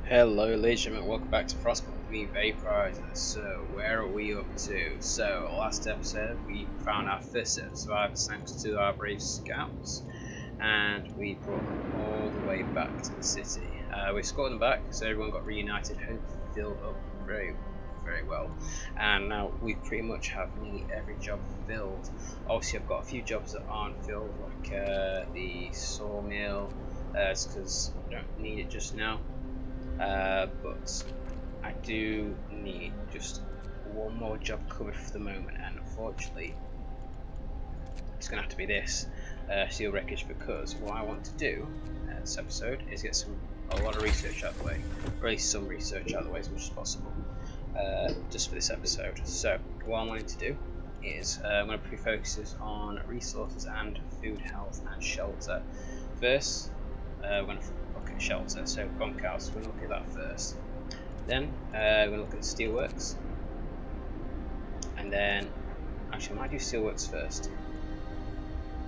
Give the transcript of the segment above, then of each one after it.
Hello ladies and gentlemen, welcome back to Frostpunk with me, Vaporizer. So, where are we up to? So, last episode we found our first set of survivors thanks to our brave scouts, and we brought them all the way back to the city. We escorted them back, so everyone got reunited, hopefully filled up very well, and now we pretty much have nearly every job filled. Obviously I've got a few jobs that aren't filled, like the sawmill, because I don't need it just now. But I do need just one more job covered for the moment, and unfortunately it's going to have to be this steel wreckage, because what I want to do this episode is get a lot of research out of the way, or at least some research out of the way as much as possible, just for this episode. So what I'm going to do is I'm going to put focuses on resources and food, health and shelter. First we're going to look at shelter, so bunkhouse, we're going to look at that first. Then we're going to look at steelworks, and then actually I might do steelworks first.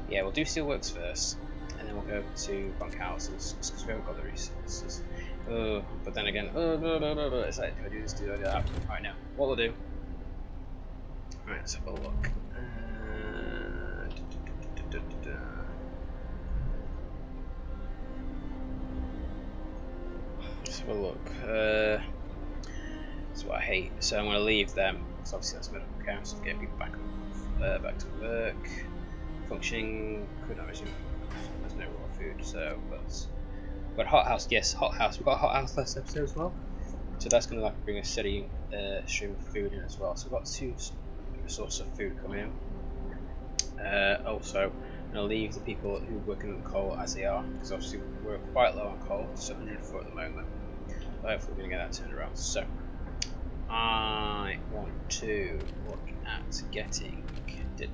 Yeah, we'll do steelworks first, and then we'll go to bunkhouses because we haven't got the resources. But then again, it's like, do I do this, do I do that? Right, now what we'll do, right, let's have a look. Let's have a look. That's what I hate. So I'm going to leave them, because obviously that's medical council to get people back to work. Functioning, could not resume. There's no raw food, so but hothouse, yes, hothouse. We've got a hothouse last episode as well, so that's going to like bring a steady stream of food in as well. So we've got two sources of food coming in. Also, I'm going to leave the people who are working on coal as they are, because obviously we're quite low on coal, so 104 at the moment. But hopefully we're going to get that turned around. So I want to look at getting in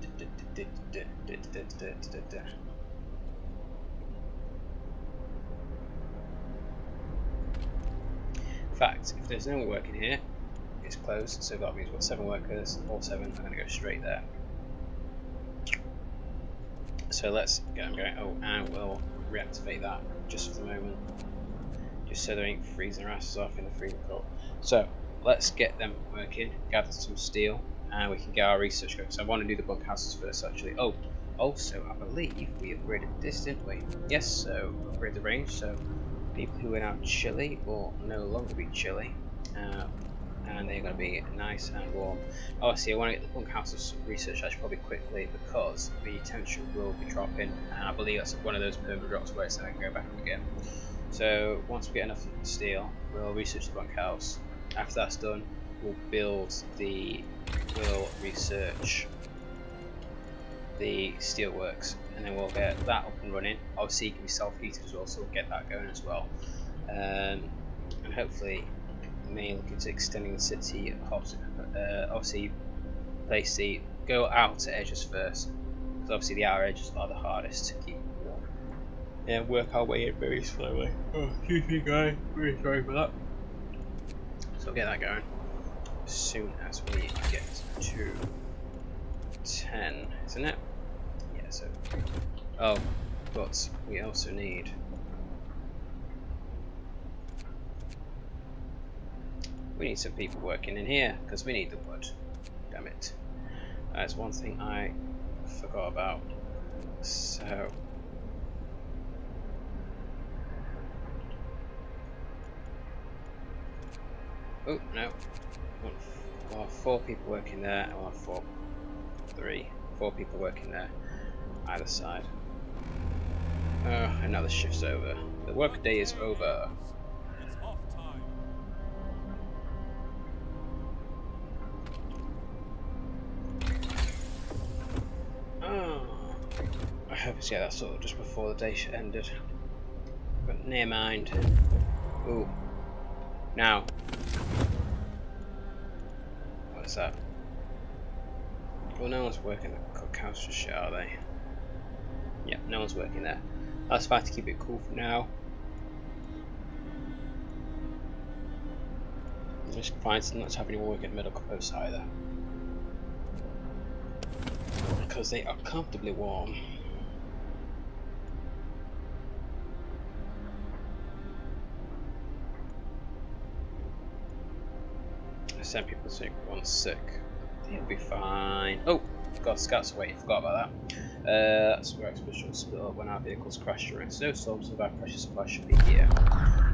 fact, if there's no one working here, it's closed, so that means we've got 7 workers, all 7 are going to go straight there. So let's get them going. Oh, and we'll reactivate that just for the moment, just so they ain't freezing their asses off in the freezing cold. So let's get them working, gather some steel, and we can get our research going. So I want to do the bunkhouses first, actually. Oh, also I believe we upgraded this, didn't we? Yes, so upgrade the range, so people who are now chilly will no longer be chilly, and they're going to be nice and warm. Obviously I want to get the bunkhouses research actually probably quickly, because the temperature will be dropping, and I believe that's one of those permanent drops where it's going to go back up again. So once we get enough steel, we'll research the bunkhouse. After that's done, we'll research the steelworks, and then we'll get that up and running. Obviously it can be self-heated as well, so we'll get that going as well. And hopefully we may look into extending the city. Obviously go out to edges first, because obviously the outer edges are the hardest to keep warm. And work our way in very slowly. Oh, excuse me guys, really sorry for that. So we'll get that going as soon as we get to 10, isn't it? Yeah, so. Oh, but we also need. We need some people working in here, because we need the wood. Damn it. That's one thing I forgot about. So. Oh, no. We'll have 4 people working there, and we'll have 4 people working there, either side. And now the shift's over. The work day is over. I hope it's, yeah, that's sort of just before the day ended. But near mind. Ooh. Now. What is that? Well, no one's working at the cookhouse just yet, are they? Yep, no one's working there. That's fine to keep it cool for now. I'm just fine to not have anyone working at medical posts either, because they are comfortably warm. send people sick, one's sick. He'll be fine. Oh, God, scouts away. Forgot about that. That's where expedition split up when our vehicles crash during snowstorms, so our precious supplies should be here.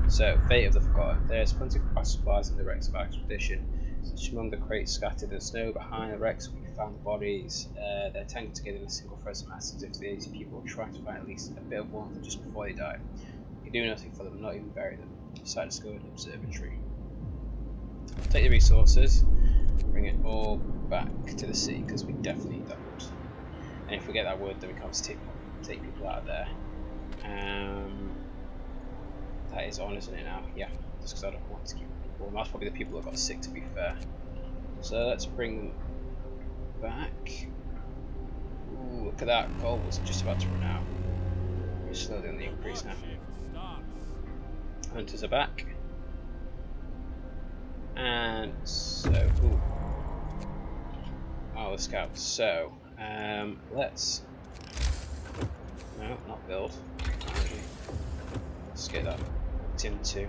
So, fate of the forgotten. There's plenty of crash supplies in the wrecks of our expedition. Such among the crates scattered in the snow behind the wrecks, we found the bodies. They're tangled together in a single frozen mass, as if these people were trying to find at least a bit of warmth just before they died. You do nothing for them, not even bury them. Decide to go to an observatory. Take the resources, bring it all back to the sea because we definitely need that wood. And if we get that wood, then we can obviously take people out of there. That is on, isn't it now? Yeah, just because I don't want to keep people. And that's probably the people that got sick, to be fair. So let's bring them back. Ooh, look at that, gold was just about to run out. We're slowly on the increase now. Hunters are back. And so, ooh. Oh, the scouts. So, let's. No, not build. Let's get that looked into.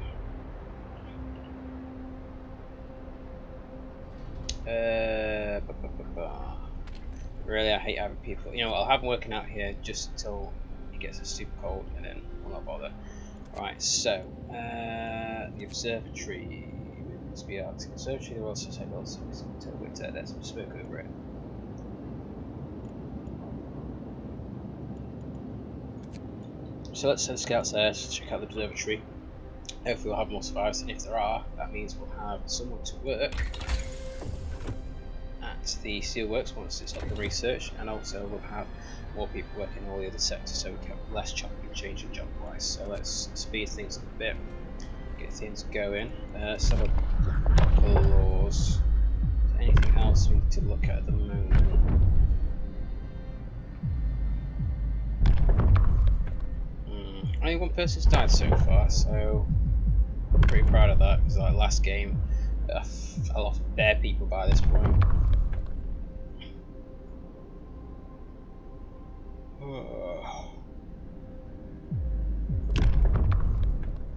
Really, I hate having people. You know what? I'll have them working out here just until it gets super cold, and then we'll not bother. Right. So, the observatory. Must be Arctic Observatory. The Royal Society also until winter. There's some smoke over it. So let's send scouts there to check out the observatory. Hopefully we'll have more survivors, and if there are, that means we'll have someone to work at the steelworks once it's up and researched, and also we'll have more people working in all the other sectors, so we can have less chopping and changing job wise. So let's speed things up a bit, get things going. Some of the laws. Anything else we need to look at the moment? Only one person's died so far, so I'm pretty proud of that, because like last game I lost bare people by this point.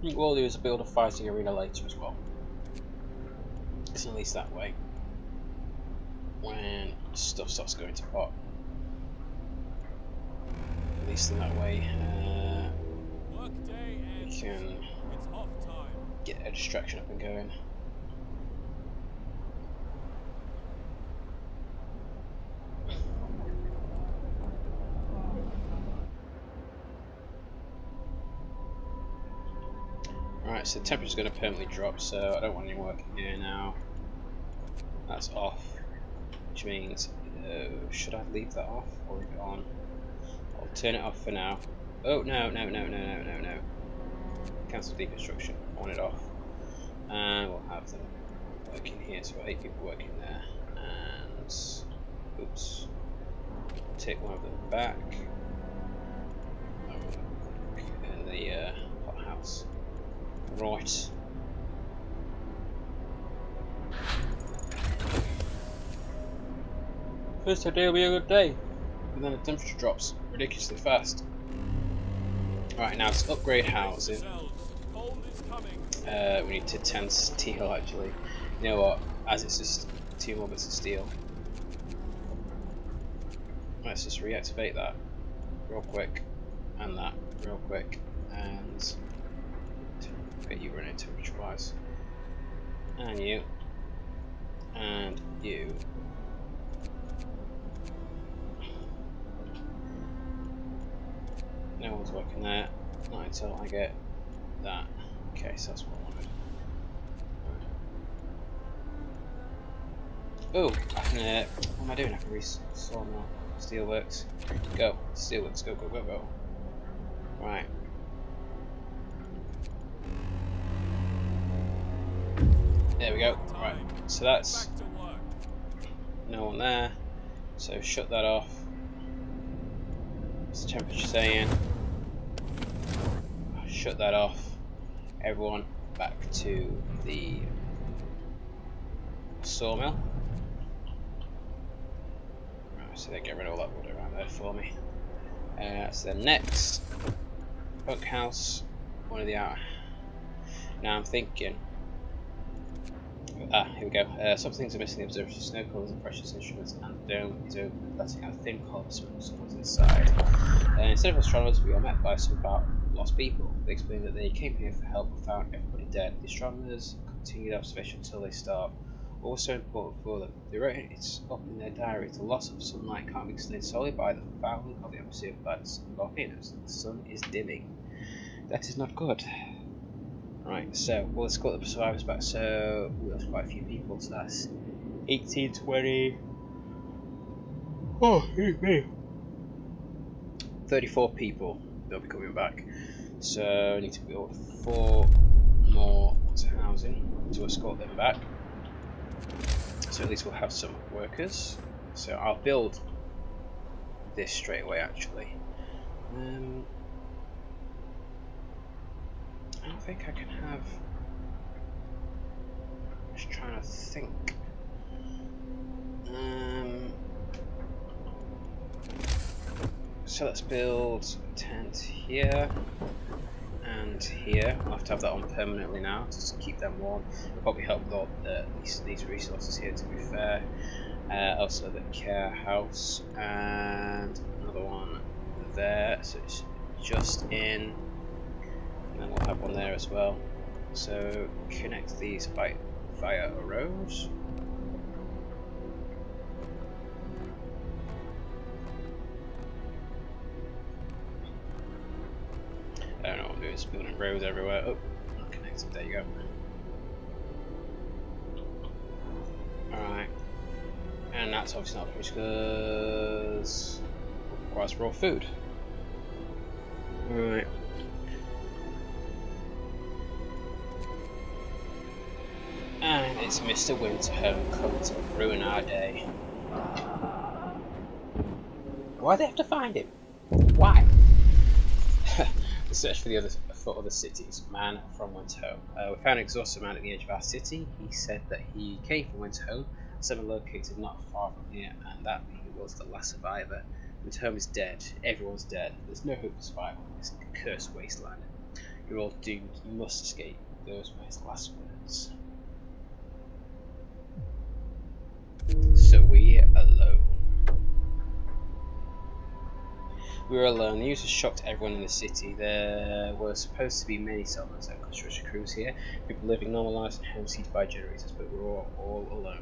I think what we'll do is build a fighting arena later as well, because at least that way, when stuff starts going to pot, at least in that way we can get a distraction up and going. Right, so the temperature's going to permanently drop, so I don't want any work in here now. That's off, which means, should I leave that off or leave it on? I'll turn it off for now. Oh, no. Cancel deconstruction, I want it off. And we'll have them working here, so 8 people working there. And, oops, take one of them back. In the hothouse. Right. First day will be a good day, and then the temperature drops ridiculously fast. Right, now to upgrade housing, we need to 10 steel actually. You know what, as it's just 2 more bits of steel. Let's just reactivate that real quick, and that real quick, and get you running temperature wise. And you. And you. No one's working there, not until I get that. Okay, so that's what I wanted. Oh, I can, what am I doing? I can restore more steelworks. Go, steelworks, go. Right. There we go. Right, so that's no one there. So shut that off. What's the temperature saying? Shut that off. Everyone back to the sawmill. Right, so they get rid of all that wood around there for me. So the next bunkhouse, one of the hour. Now I'm thinking, Here we go. Some things are missing. The observatory, snow colours and precious instruments, and the dome is open, letting out a thin column of smoke. Someone's inside. Instead of astronomers, we are met by some about lost people. They explain that they came here for help and found everybody dead. The astronomers continued observation until they starved. What was so important for them? They wrote it up in their diary. The loss of sunlight can't be explained solely by the fouling of the atmosphere by the sun and volcanoes. The sun is dimming. That is not good. Right, so well, let's call the survivors back. So that's quite a few people. So that's 18, 20. Oh, me. 34 people. They'll be coming back. So I need to build 4 more housing to escort them back. So at least we'll have some workers. So I'll build this straight away. Actually, I don't think I can have. Just trying to think. So let's build a tent here and here. I'll have to have that on permanently now just to keep them warm. It'll probably help with all these resources here, to be fair. Also the care house and another one there. So it's just in. And then we'll have one there as well. So connect these via a road. I don't know what I'm doing, it's building roads everywhere. Oh, not connected, there you go. Alright. And that's obviously not finished because it requires raw food. Alright. And it's Mr. Winterhome coming to ruin our day. Why do they have to find him? Why? The search for other cities. Man from Winterhome. We found an exhausted man at the edge of our city. He said that he came from Winterhome, someone located not far from here, and that he was the last survivor. Winterhome is dead. Everyone's dead. There's no hope for survival in this cursed wasteland. You're all doomed. You must escape. Those were his last words. So we're alone. We were alone. The news has shocked everyone in the city. There were supposed to be many settlements and construction crews here, people living normal lives in homes heated by generators, but we were all alone.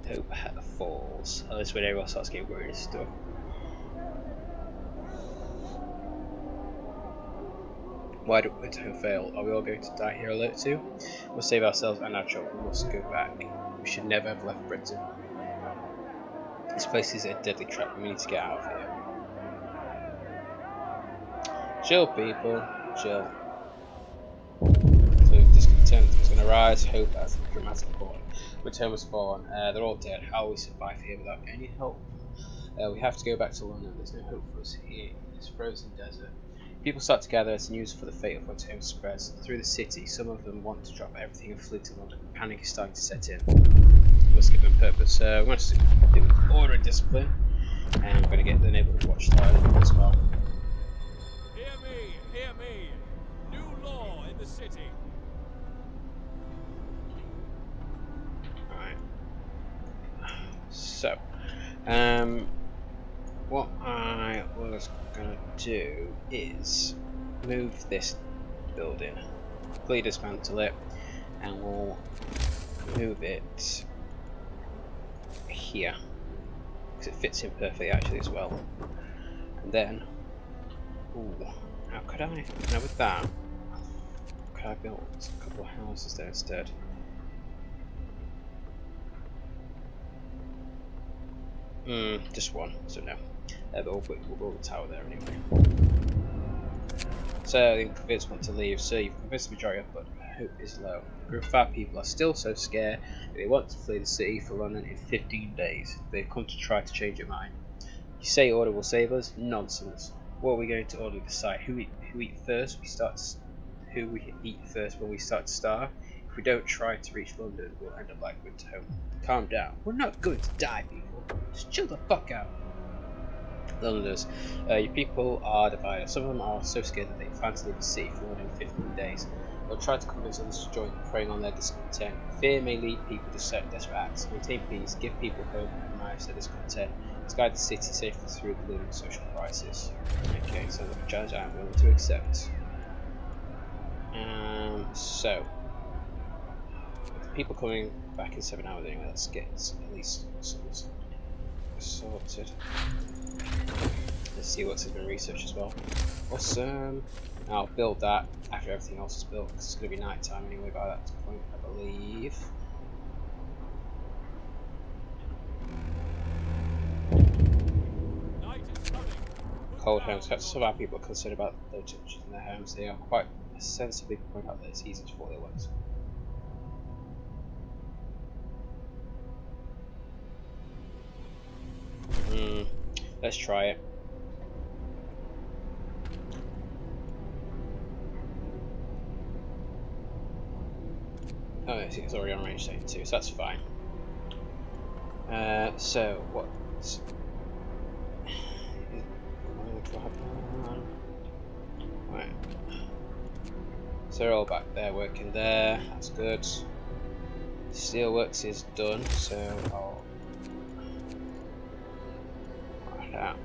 Hope falls. Oh, that's when everyone starts getting worried and stuff. Why did Winterhome fail? Are we all going to die here alert too? We must save ourselves and our children. We must go back. We should never have left Britain. This place is a deadly trap. We need to get out of here. Chill, people. Chill. So discontent is going to rise. Hope as the dramatic fallen. Winterhome has fallen. They're all dead. How will we survive here without any help? We have to go back to London. There's no hope for us here in this frozen desert. People start to gather as the news for the fate of Winterhome spreads through the city. Some of them want to drop everything and flee to London. Panic is starting to set in. We must give them purpose. We're going to do order and discipline, and we're going to get the neighbourhood watchtower as well. Hear me! New law in the city. Alright. So, what I was going to do is move this building, completely dismantle it, and we'll move it here because it fits in perfectly actually as well. And then, ooh, how could I? Now with that, could I build a couple of houses there instead? Just one, so no. But we'll build a tower there anyway. So, the convinced want to leave, so you've convinced the majority of, but hope is low. A group of 5 people are still so scared that they want to flee the city for London in 15 days. They've come to try to change your mind. You say order will save us? Nonsense. What are we going to order decide? Who eat first? Who we eat first when we start to starve? If we don't try to reach London, we'll end up like Winterhome. Calm down. We're not going to die, people. Just chill the fuck out. Londoners, your people are divided. Some of them are so scared that they plan to leave the city for more than 15 days. They'll try to convince others to join them, preying on their discontent. Fear may lead people to desperate acts. Maintain peace, give people hope, and manage their discontent. Let's guide the city safely through the looming social crisis. Okay, so the challenge I'm willing to accept. So, with the people coming back in 7 hours anyway, let's get at least some sorted. Let's see what's been researched as well. Awesome. I'll build that after everything else is built, because it's going to be night time anyway by that point, I believe. Cold homes. Some of our people are concerned about low temperatures in their homes. They are quite sensibly point out that it's easy to fall ill ones. Let's try it. Oh, it's already on range setting too, so that's fine. So what? Right. So they're all back there working there. That's good. Steelworks is done, so I'll write that.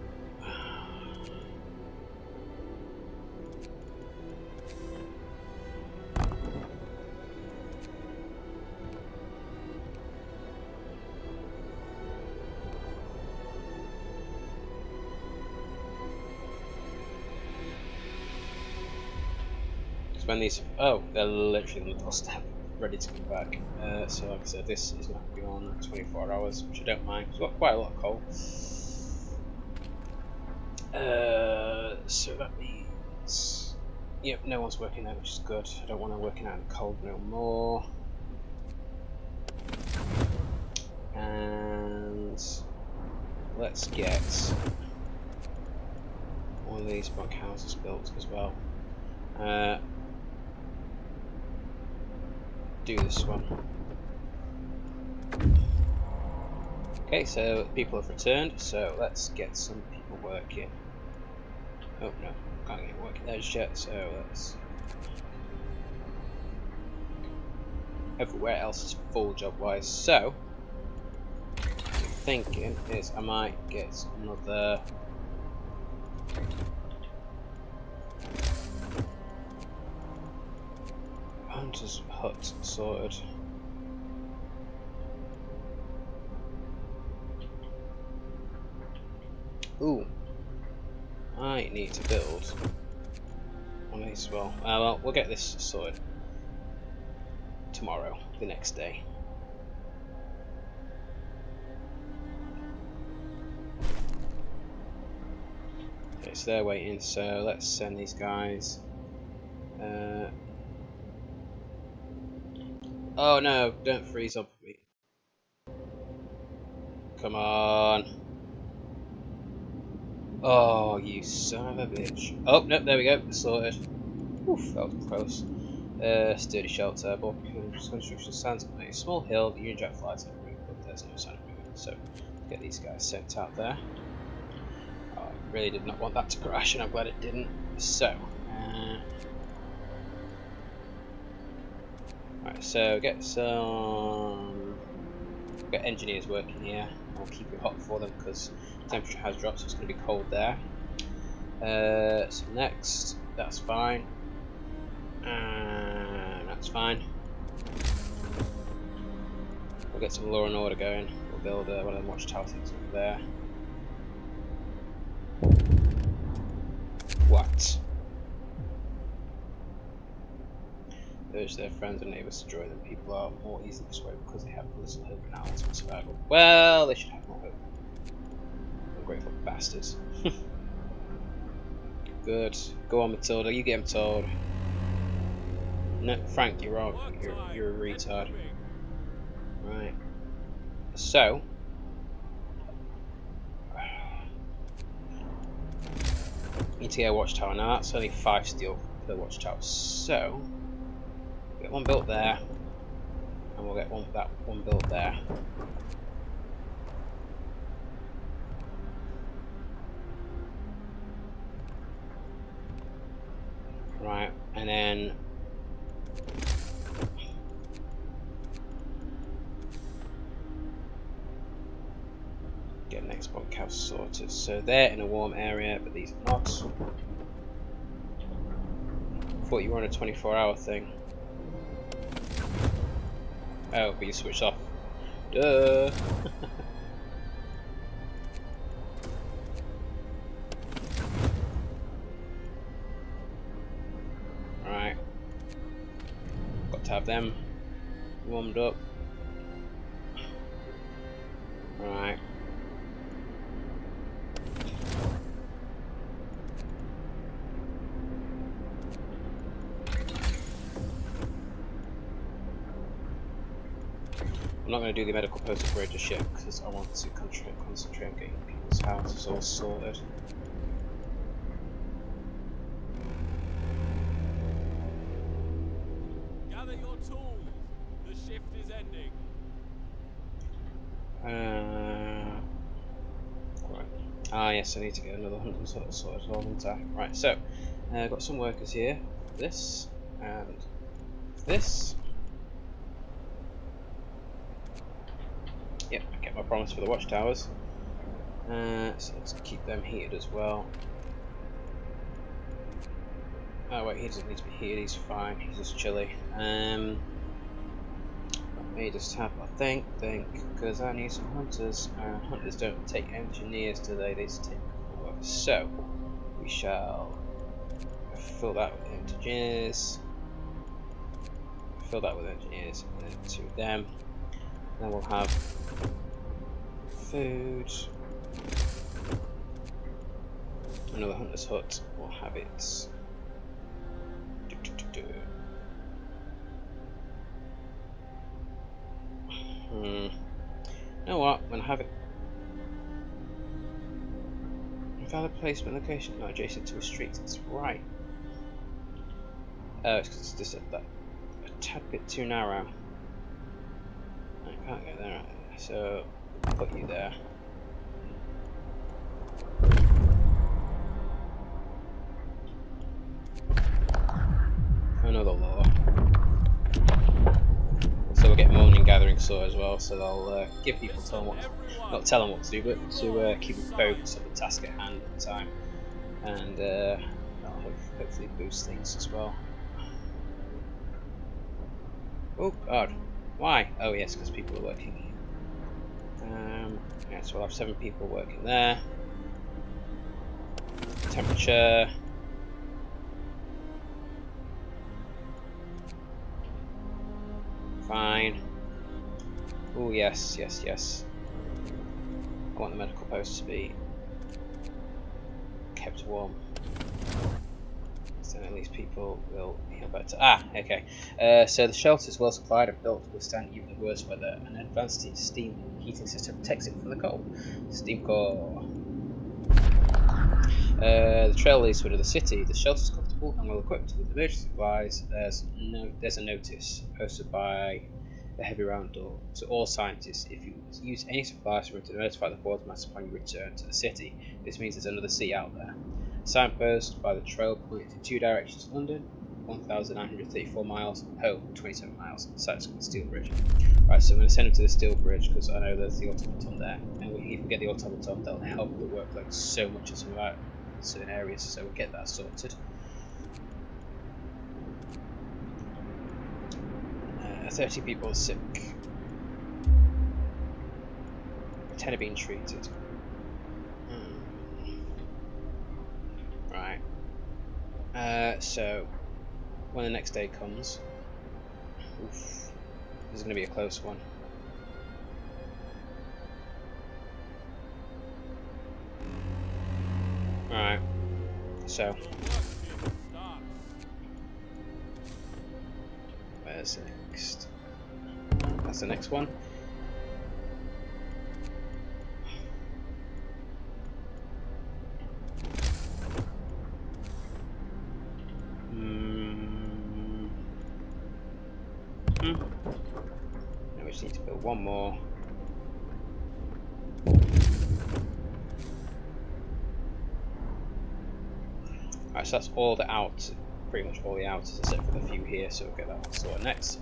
When these, oh, they're literally on the doorstep, ready to come back. So like I said, this is not going to be on 24 hours, which I don't mind. It's got quite a lot of coal. So that means, yep, no one's working there, which is good. I don't want to working out in the cold no more. And let's get one of these bunkhouses built as well. Do this one. Okay, so people have returned, so let's get some people working. Oh no, can't get working there just yet, so let's. Everywhere else is full job wise, so what I'm thinking is I might get another. Hunter's hut sorted. Ooh, I need to build one of these as well. Well, we'll get this sorted tomorrow, the next day. Okay, so they're waiting, so let's send these guys. Oh no, don't freeze up me. Come on. Oh, you son of a bitch. Oh, no, there we go, sorted. Oof, that was close. Sturdy shelter, bulk construction stands on a small hill, the Union Jack flies in the room, but there's no sign of movement, so let's get these guys sent out there. Oh, I really did not want that to crash, and I'm glad it didn't. So, right, so get engineers working here. I'll keep it hot for them because the temperature has dropped, so it's going to be cold there. So next, that's fine. That's fine. We'll get some law and order going. We'll build one of the watchtower things over there. What? Urge their friends and neighbours to join them. People are more easily persuaded because they have little hope and allies for survival. Well, they should have more hope. Ungrateful bastards. Good. Go on, Matilda. You get him told. No, Frank, you're wrong. You're a retard. Right. So. Need to get a watchtower now. That's only 5 steel per watchtower. So. Get one built there. And we'll get one built there. Right, and then get an export cow sorted. So they're in a warm area, but these are not. Thought you were on a 24-hour thing. Oh, but you switched off. Duh. Right. Got to have them warmed up. Right. I'm not going to do the medical post upgrade just yet because I want to concentrate on getting people's houses all sorted. Gather your tools. The shift is ending. Right. Ah, yes, I need to get another hunting sorted as well, don't I? Right, so I've got some workers here. This and this. Yep, I kept my promise for the watchtowers. So let's keep them heated as well. Oh wait, he doesn't need to be heated, he's fine, he's just chilly. Let me just have a think, because I need some hunters, and hunters don't take engineers, do they? They just take work. So, we shall fill that with engineers, and two of them. Then we'll have food. Another hunter's hut. We'll have it. You know what? I'm gonna have it. Valid placement location, not adjacent to a street. That's right. Oh, it's because it's just a tad bit too narrow. I can't get there, so I'll put you there. Another law. So we'll get morning gathering sort as well, so they'll give people not tell them what to do, but to keep them focused on the task at hand at the time, and that'll hopefully boost things as well. Oh god. Why? Oh yes, because people are working here. Yeah, so we'll have 7 people working there. Temperature. Fine. Oh yes. I want the medical post to be kept warm. So at least people will feel better. Ah, okay. So the shelter is well supplied and built to withstand even the worst weather. An advanced steam heating system protects it from the cold. Steam core. The trail leads to the city. The shelter is comfortable and well equipped with emergency supplies. There's a notice posted by the heavy round door to all scientists. If you use any supplies, remember to notify the quartermaster upon your return to the city. This means there's another sea out there. Signpost by the trail points in 2 directions: London, 1,934 miles, home, 27 miles. So it's the steel bridge. Right, so I'm going to send them to the steel bridge because I know there's the automaton there, and if we get the automaton, that'll help the workload so much in some of our certain areas. So we'll get that sorted. 30 people are sick. 10 are being treated. Right. So when the next day comes, this is going to be a close one. Alright, so where's the next? That's the next one. Now we just need to build one more. Alright, so that's all the out pretty much all the outers except for the few here, so we'll get that one sorted next.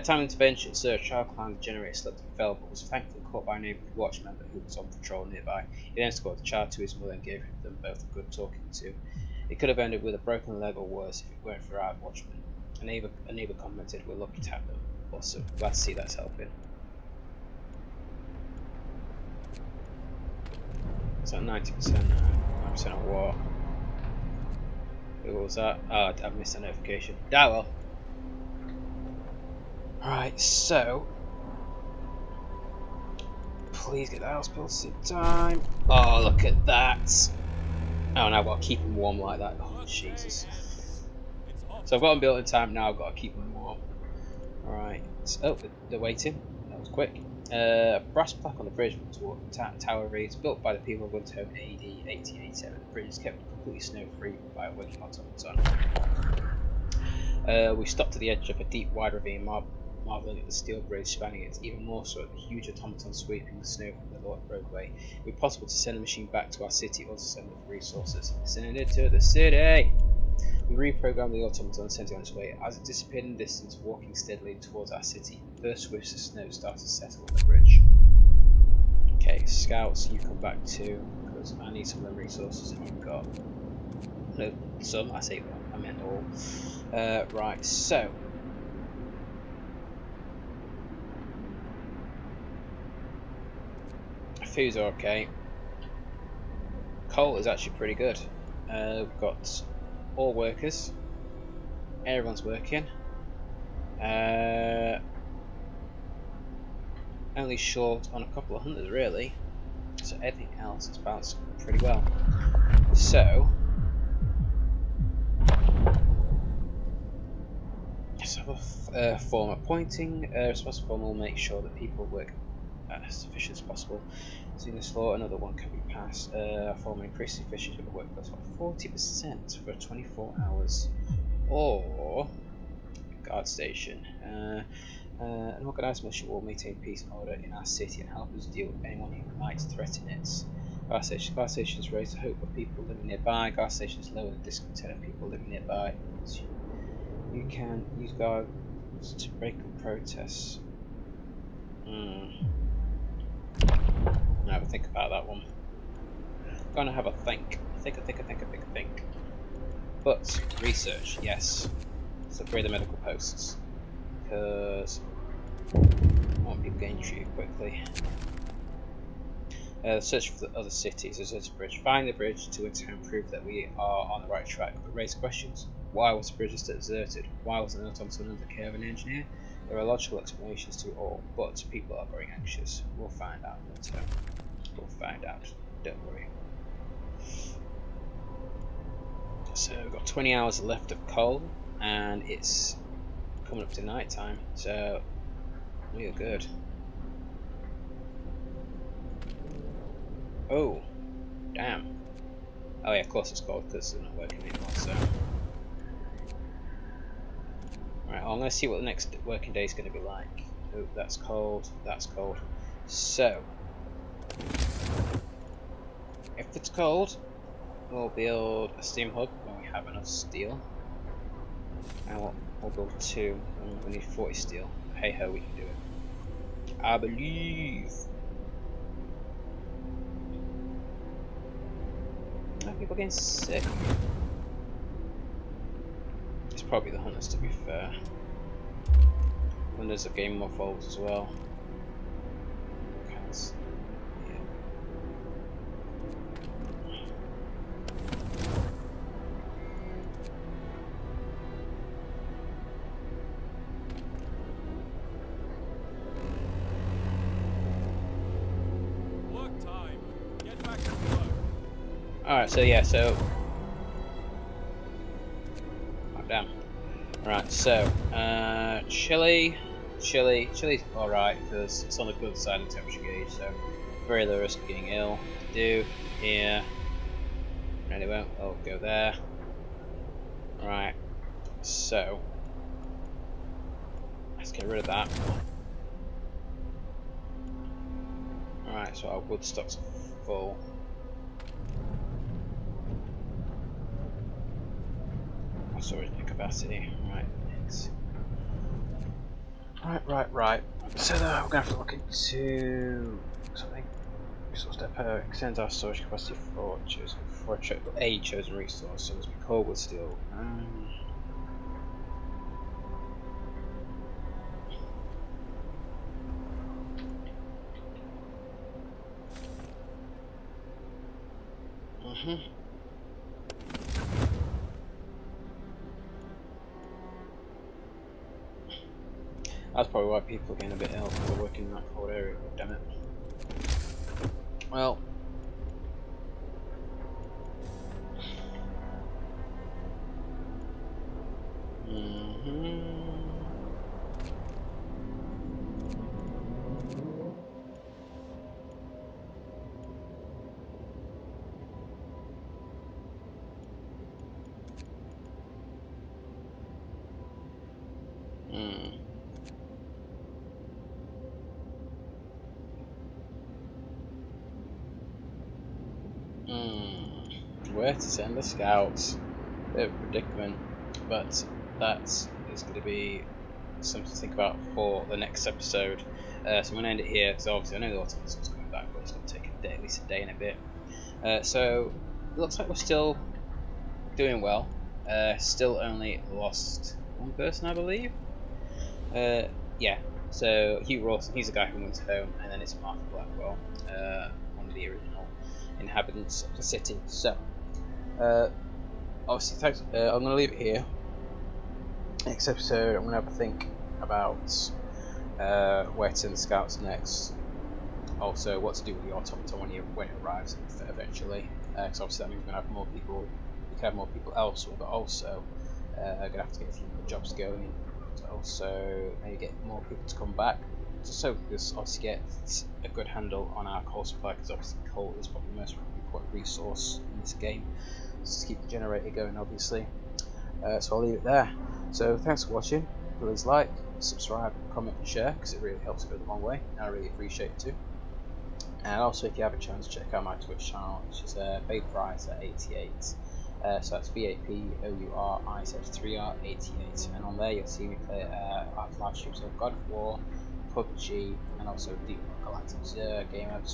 Time intervention. Sir, a child climbed the generator, slipped and fell, but was thankfully caught by a neighbouring watch member who was on patrol nearby. He then escorted the child to his mother and gave them both a good talking to. It could have ended with a broken leg or worse if it weren't for our watchman. A neighbour commented, "We're lucky to have them." Awesome, glad to see that's helping. It's at 90% now. 90% on what? What was that? Oh, I missed a notification. Ah well. Right, so please get the house built in time. Oh, look at that. Oh, now I've got to keep them warm like that. Oh, Jesus. So I've got them built in time, now I've got to keep them warm. Alright. Oh, they're waiting. That was quick. Brass plaque on the bridge tower reads, built by the people of Winterhome AD 1887. The bridge is kept completely snow-free by a working automaton. We stopped at the edge of a deep, wide ravine, marvelling at the steel bridge spanning it, even more so at the huge automaton sweeping the snow from the roadway. It would be possible to send the machine back to our city or to send it for resources. Send it to the city! We reprogrammed the automaton and sent it on its way. As it disappeared in the distance, walking steadily towards our city, first swifts of snow started to settle on the bridge. Okay, scouts, you come back too, because I need some of the resources that you've got. No, some, I say one, I meant all. Right, so foods are okay. Coal is actually pretty good. We've got all workers. Everyone's working. Only short on a couple of hunters really. So everything else is balanced pretty well. So let's have a form appointing. Responsible form will make sure that people work as sufficient as possible. So in this law, another one can be passed. Form increase the efficiency of the workforce by 40% for 24 hours. Or guard station. An organised militia will maintain peace and order in our city and help us deal with anyone who might threaten it. Guard stations raise the hope of people living nearby. Guard stations lower the discontent of people living nearby. So you can use guards to break up protests. Now have a think about that one. I'm gonna have a think. Think. But research, yes. Let's upgrade the medical posts. Because I want people getting treated quickly. Search for the other cities. There's a bridge. Find the bridge to prove that we are on the right track. But raise questions. Why was the bridge deserted? Why was an automaton under the care of an engineer? There are logical explanations to it all, but people are very anxious. We'll find out later. We'll find out. Don't worry. So we've got 20 hours left of coal, and it's coming up to night time, so we are good. Oh, damn. Oh yeah, of course it's cold because they're not working anymore, so. Right, well, I'm going to see what the next working day is going to be like. Oh, that's cold, that's cold. So, if it's cold, we'll build a steam hub when we have enough steel. And we'll build 2, and we need 40 steel. Hey ho, we can do it. I believe. Are people getting sick? It's probably the hunters, to be fair. Hunters are getting more followers as well. Alright, so yeah, so. Oh, damn. Right, so. Chili's alright because it's on the good side of the temperature gauge, so very low risk of getting ill. Do here. Really won't. I'll go there. Right, so. Let's get rid of that. Alright, so our wood stocks are full. Sorry, capacity. Right, next. Right. So we're going to have to look into something. Resource depot extends our storage capacity for a chosen resource. So must be coal with steel. That's probably why people are getting a bit ill because they're working in that cold area. Damn it. Well. Where to send the scouts? Bit of a predicament, but that is going to be something to think about for the next episode. So I'm going to end it here because obviously I know the automaton's coming back, but it's going to take a day, at least a day and a bit. So it looks like we're still doing well. Still only lost one person, I believe. Yeah. So Hugh Rawson, he's the guy who went home, and then it's Martha Blackwell, one of the original inhabitants of the city. So obviously thanks. I'm going to leave it here. Next episode I'm going to have a think about where to send the scouts next, also what to do with the automaton when it arrives eventually, because obviously that means we're going to have more people. We can have more people elsewhere, but also going to have to get a few more jobs going, to also maybe get more people to come back, just so we can obviously get a good handle on our coal supply, because obviously coal is probably the most important resource in this game, just to keep the generator going obviously. So I'll leave it there. So thanks for watching. Please like, subscribe, comment and share, because it really helps go the long way, and I really appreciate it too. And also if you have a chance, check out my Twitch channel, which is Vapourizer88. So that's VAPOURIZ3R88, and on there you'll see me play live streams of God of War, PUBG, and also Deep Galactic game I've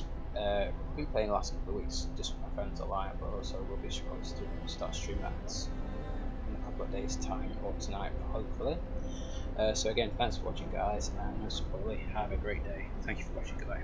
been playing the last couple of weeks just with my friends alight, but also we'll be start streaming that in a couple of days time, or tonight hopefully. So again, thanks for watching guys, and most importantly, have a great day. Thank you for watching, goodbye.